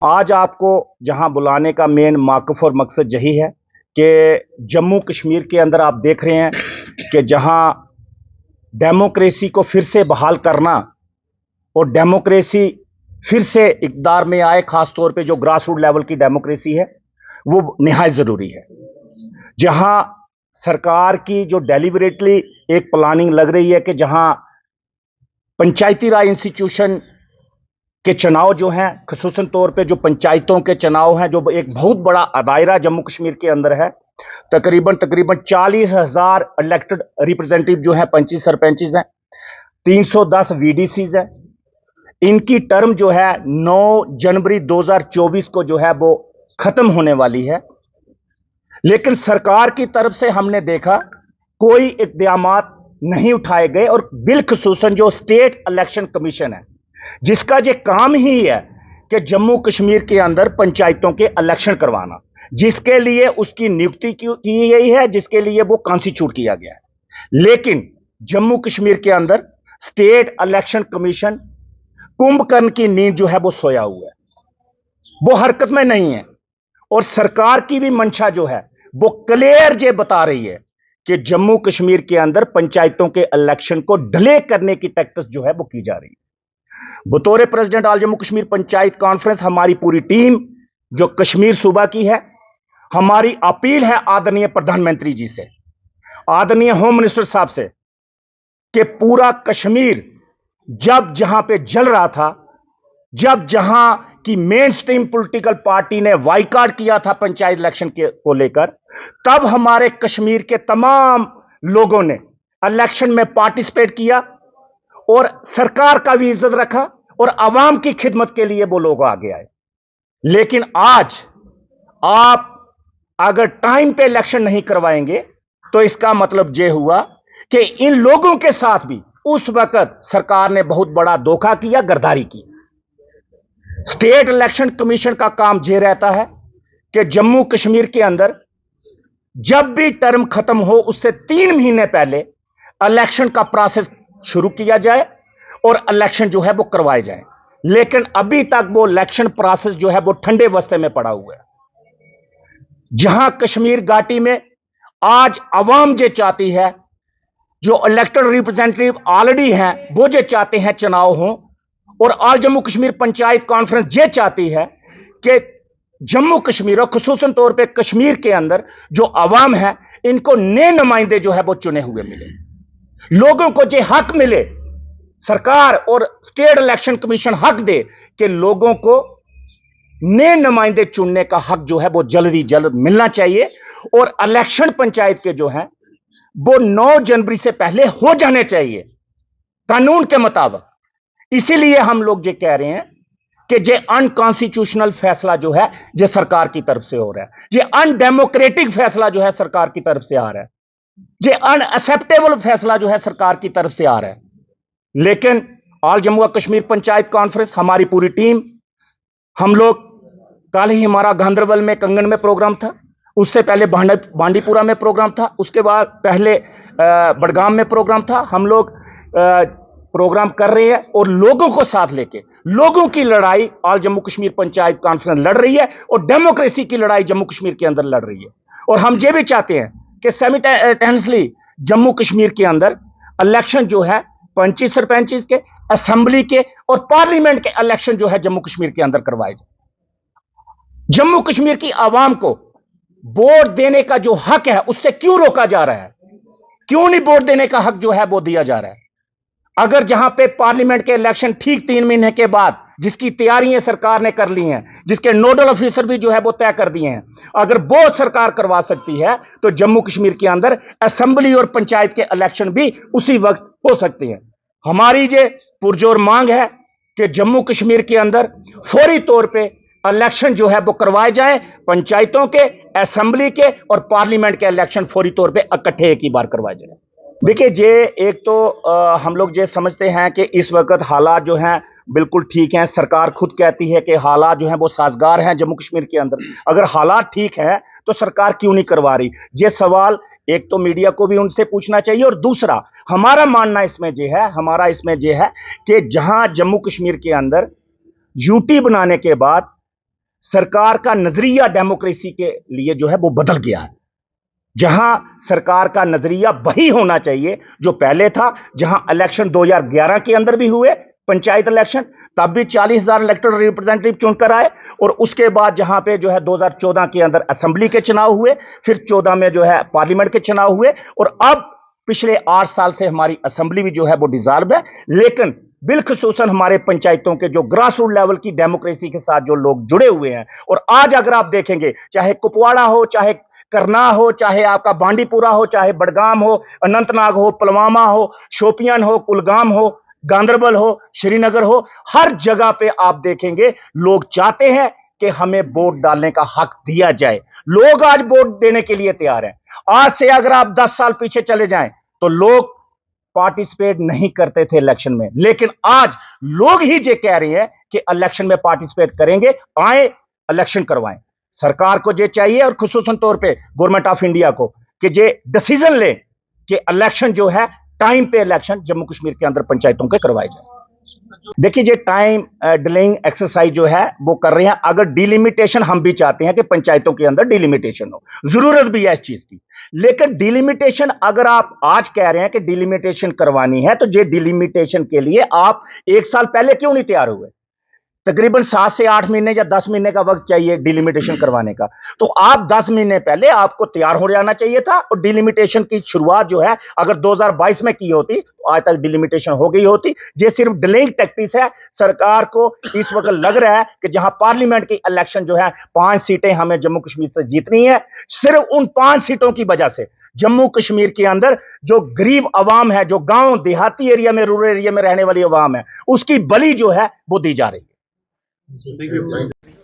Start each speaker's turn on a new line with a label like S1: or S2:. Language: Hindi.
S1: आज आपको जहां बुलाने का मेन मौक़िफ़ और मकसद यही है कि जम्मू कश्मीर के अंदर आप देख रहे हैं कि जहां डेमोक्रेसी को फिर से बहाल करना और डेमोक्रेसी फिर से इक़्तिदार में आए, ख़ास तौर पे जो ग्रास रूट लेवल की डेमोक्रेसी है वो निहायत ज़रूरी है। जहां सरकार की जो डेलिबरेटली एक प्लानिंग लग रही है कि जहां पंचायती राज इंस्टीट्यूशन के चुनाव जो हैं, ख़ुसूसन तौर पे जो पंचायतों के चुनाव हैं, जो एक बहुत बड़ा दायरा जम्मू कश्मीर के अंदर है, तकरीबन 40,000 इलेक्टेड रिप्रेजेंटेटिव जो हैं, पंची सरपंचेस हैं, 310 वीडीसीज हैं। इनकी टर्म जो है 9 जनवरी 2024 को जो है वो खत्म होने वाली है। लेकिन सरकार की तरफ से हमने देखा कोई इक़दामात नहीं उठाए गए और बिलखुसूसन जो स्टेट इलेक्शन कमीशन है, जिसका ये काम ही है कि जम्मू कश्मीर के अंदर पंचायतों के इलेक्शन करवाना, जिसके लिए उसकी नियुक्ति की गई है, जिसके लिए वो कॉन्स्टिट्यूट किया गया है। लेकिन जम्मू कश्मीर के अंदर स्टेट इलेक्शन कमीशन कुंभकर्ण की नींद जो है वो सोया हुआ है, वो हरकत में नहीं है। और सरकार की भी मंशा जो है वो क्लियर ये बता रही है कि जम्मू कश्मीर के अंदर पंचायतों के इलेक्शन को डिले करने की टैक्टिक्स जो है वो की जा रही है। बतौर president all Jammu Kashmir panchayat conference हमारी पूरी टीम जो कश्मीर सूबा की है, हमारी अपील है आदरणीय प्रधानमंत्री जी से, आदरणीय होम मिनिस्टर साहब से, कि पूरा कश्मीर जब जहां पे जल रहा था, जब जहां की मेन स्ट्रीम पॉलिटिकल पार्टी ने बायकॉट किया था पंचायत इलेक्शन को लेकर, तब हमारे कश्मीर के तमाम लोगों ने इलेक्शन में पार्टिसिपेट किया और सरकार का भी इज्जत रखा और आवाम की खिदमत के लिए वो लोग आगे आए। लेकिन आज आप अगर टाइम पे इलेक्शन नहीं करवाएंगे तो इसका मतलब यह हुआ कि इन लोगों के साथ भी उस वक्त सरकार ने बहुत बड़ा धोखा किया, गद्दारी की। स्टेट इलेक्शन कमीशन का काम यह रहता है कि जम्मू कश्मीर के अंदर जब भी टर्म खत्म हो उससे 3 महीने पहले इलेक्शन का प्रोसेस शुरू किया जाए और इलेक्शन जो है वो करवाए जाए। लेकिन अभी तक वो इलेक्शन प्रोसेस जो है वो ठंडे बस्ते में पड़ा हुआ है। जहां कश्मीर घाटी में आज अवाम ये चाहती है, जो इलेक्टेड रिप्रेजेंटेटिव ऑलरेडी हैं वो ये चाहते हैं चुनाव हो, और ऑल जम्मू कश्मीर पंचायत कॉन्फ्रेंस ये चाहती है कि जम्मू कश्मीर और खुसूसन तौर पे कश्मीर के अंदर जो अवाम है इनको नए नुमाइंदे जो है वो चुने हुए मिले, लोगों को जो हक मिले। सरकार और स्टेट इलेक्शन कमीशन हक दे कि लोगों को नए नुमाइंदे चुनने का हक जो है वो जल्द मिलना चाहिए और इलेक्शन पंचायत के जो है वो 9 जनवरी से पहले हो जाने चाहिए कानून के मुताबिक। इसीलिए हम लोग ये कह रहे हैं कि ये अनकॉन्स्टिट्यूशनल फैसला जो है ये सरकार की तरफ से हो रहा है, ये अनडेमोक्रेटिक फैसला जो है सरकार की तरफ से आ रहा है, ये अनएक्सेप्टेबल फैसला जो है सरकार की तरफ से आ रहा है। लेकिन ऑल जम्मू कश्मीर पंचायत कॉन्फ्रेंस हमारी पूरी टीम, हम लोग कल ही हमारा गांधरबल में कंगन में प्रोग्राम था, उससे पहले बांडीपुरा में प्रोग्राम था, उसके बाद पहले बड़गाम में प्रोग्राम था। हम लोग प्रोग्राम कर रहे हैं और लोगों को साथ लेके लोगों की लड़ाई ऑल जम्मू कश्मीर पंचायत कॉन्फ्रेंस लड़ रही है और डेमोक्रेसी की लड़ाई जम्मू कश्मीर के अंदर लड़ रही है। और हम ये भी चाहते हैं कि साइमल्टेनियसली जम्मू कश्मीर के अंदर इलेक्शन जो है पंची सरपंचेस के, असेंबली के और पार्लियामेंट के इलेक्शन जो है जम्मू कश्मीर के अंदर करवाए जाए। जम्मू कश्मीर की आवाम को वोट देने का जो हक है उससे क्यों रोका जा रहा है? क्यों नहीं वोट देने का हक जो है वो दिया जा रहा है? अगर जहां पे पार्लियामेंट के इलेक्शन ठीक 3 महीने के बाद, जिसकी तैयारियां सरकार ने कर ली हैं, जिसके नोडल ऑफिसर भी जो है वो तय कर दिए हैं, अगर वो सरकार करवा सकती है तो जम्मू कश्मीर के अंदर असेंबली और पंचायत के इलेक्शन भी उसी वक्त हो सकते हैं। हमारी ये पुरजोर मांग है कि जम्मू कश्मीर के अंदर फौरी तौर पर इलेक्शन जो है वो करवाए जाए, पंचायतों के, असेंबली के और पार्लियामेंट के इलेक्शन फौरी तौर पर इकट्ठे एक ही बार करवाए जाए। देखिए, ये एक तो हम लोग ये समझते हैं कि इस वक्त हालात जो हैं बिल्कुल ठीक हैं। सरकार खुद कहती है कि हालात जो हैं वो साजगार हैं जम्मू कश्मीर के अंदर। अगर हालात ठीक हैं तो सरकार क्यों नहीं करवा रही? ये सवाल एक तो मीडिया को भी उनसे पूछना चाहिए, और दूसरा हमारा मानना इसमें ये है कि जहां जम्मू कश्मीर के अंदर यूटी बनाने के बाद सरकार का नजरिया डेमोक्रेसी के लिए जो है वो बदल गया है। जहां सरकार का नजरिया वही होना चाहिए जो पहले था, जहां इलेक्शन 2011 के अंदर भी हुए पंचायत इलेक्शन, तब भी 40,000 इलेक्टेड रिप्रेजेंटेटिव चुनकर आए, और उसके बाद जहां पे जो है 2014 के अंदर असेंबली के चुनाव हुए, फिर 14 में जो है पार्लियामेंट के चुनाव हुए, और अब पिछले 8 साल से हमारी असेंबली भी जो है वो डिसॉल्व है। लेकिन बिलखसूसन हमारे पंचायतों के जो ग्रास रूट लेवल की डेमोक्रेसी के साथ जो लोग जुड़े हुए हैं, और आज अगर आप देखेंगे, चाहे कुपवाड़ा हो, चाहे करनाल हो, चाहे आपका बांडीपुरा हो, चाहे बडगाम हो, अनंतनाग हो, पुलवामा हो, शोपियान हो, कुलगाम हो, गांदरबल हो, श्रीनगर हो, हर जगह पे आप देखेंगे लोग चाहते हैं कि हमें वोट डालने का हक दिया जाए। लोग आज वोट देने के लिए तैयार हैं। आज से अगर आप 10 साल पीछे चले जाएं तो लोग पार्टिसिपेट नहीं करते थे इलेक्शन में, लेकिन आज लोग ही ये कह रहे हैं कि इलेक्शन में पार्टिसिपेट करेंगे, आए इलेक्शन करवाएं। सरकार को ये चाहिए, और खुसूसन तौर पे गवर्नमेंट ऑफ इंडिया को, कि ये डिसीजन ले कि इलेक्शन जो है टाइम पे इलेक्शन जम्मू कश्मीर के अंदर पंचायतों के करवाए जाए। देखिए, ये टाइम डिलेइंग एक्सरसाइज जो है वो कर रहे हैं। अगर डिलिमिटेशन, हम भी चाहते हैं कि पंचायतों के अंदर डिलिमिटेशन हो, जरूरत भी है इस चीज की, लेकिन डिलिमिटेशन अगर आप आज कह रहे हैं कि डिलिमिटेशन करवानी है, तो ये डिलिमिटेशन के लिए आप 1 साल पहले क्यों नहीं तैयार हुए? तकरीबन 7 से 8 महीने या 10 महीने का वक्त चाहिए डिलिमिटेशन करवाने का, तो आप 10 महीने पहले आपको तैयार हो जाना चाहिए था, और डिलिमिटेशन की शुरुआत जो है अगर 2022 में की होती तो आज तक डिलिमिटेशन हो गई होती। ये सिर्फ डिलेइंग टैक्टिक्स है। सरकार को इस वक्त लग रहा है कि जहां पार्लियामेंट की इलेक्शन जो है 5 सीटें हमें जम्मू कश्मीर से जीतनी है, सिर्फ उन 5 सीटों की वजह से जम्मू कश्मीर के अंदर जो गरीब अवाम है, जो गांव देहाती एरिया में, रूरल एरिया में रहने वाली अवाम है, उसकी बलि जो है वो दी जा रही है।
S2: Thank you.